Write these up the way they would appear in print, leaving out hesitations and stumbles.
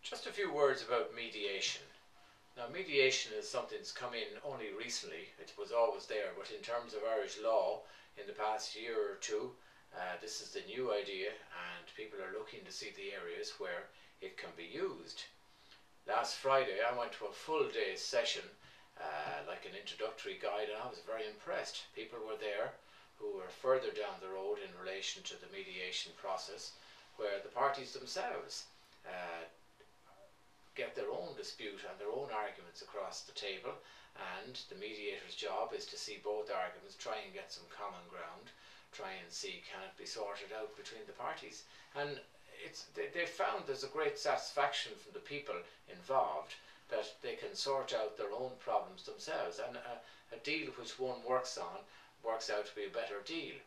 Just a few words about mediation. Now, mediation is something that's come in only recently. It was always there, but in terms of Irish law, in the past year or two, this is the new idea, and people are looking to see the areas where it can be used. Last Friday, I went to a full day session, like an introductory guide, and I was very impressed. People were there who were further down the road in relation to the mediation process, where the parties themselves get their own dispute and their own arguments across the table, and the mediator's job is to see both arguments, try and get some common ground, try and see can it be sorted out between the parties. And they found there's a great satisfaction from the people involved that they can sort out their own problems themselves, and a deal which one works on works out to be a better deal.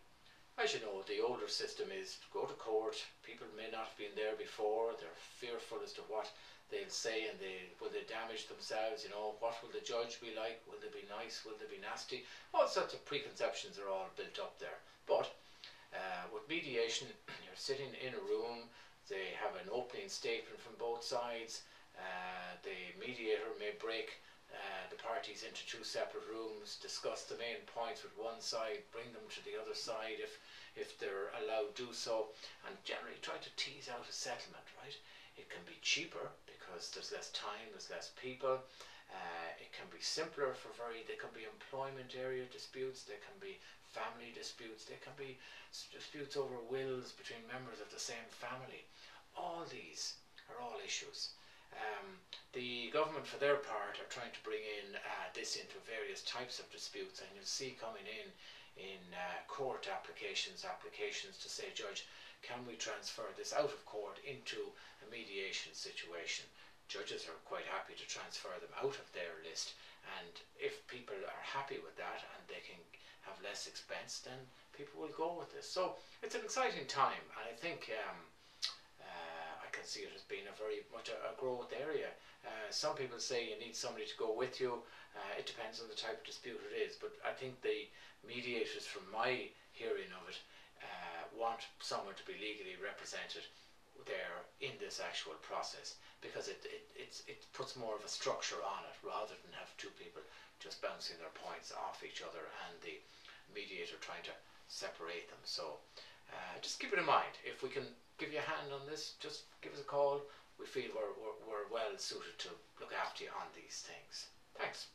As you know, the older system is go to court. People may not have been there before, they're fearful as to what they'll say, and will they damage themselves, what will the judge be like, will they be nice, will they be nasty, all sorts of preconceptions are all built up there. But with mediation, you're sitting in a room, they have an opening statement from both sides, the mediator may break the parties into two separate rooms, discuss the main points with one side, bring them to the other side if they're allowed to do so, and generally try to tease out a settlement, right? It can be cheaper because there's less time, there's less people. It can be simpler they can be employment area disputes, there can be family disputes, there can be disputes over wills between members of the same family. All these are all issues. The government, for their part, are trying to bring in this into various types of disputes, and you'll see coming in court applications to say, Judge, can we transfer this out of court into a mediation situation? Judges are quite happy to transfer them out of their list, and if people are happy with that and they can have less expense, then people will go with this. So it's an exciting time, and I think I can see it as being very much a growth area. Some people say you need somebody to go with you. It depends on the type of dispute it is, but I think the mediators, from my hearing of it, want someone to be legally represented there in this actual process, because it puts more of a structure on it rather than have two people just bouncing their points off each other and the mediator trying to separate them. So just keep it in mind. If we can give you a hand on this, just give us a call. We feel we're well suited to look after you on these things. Thanks.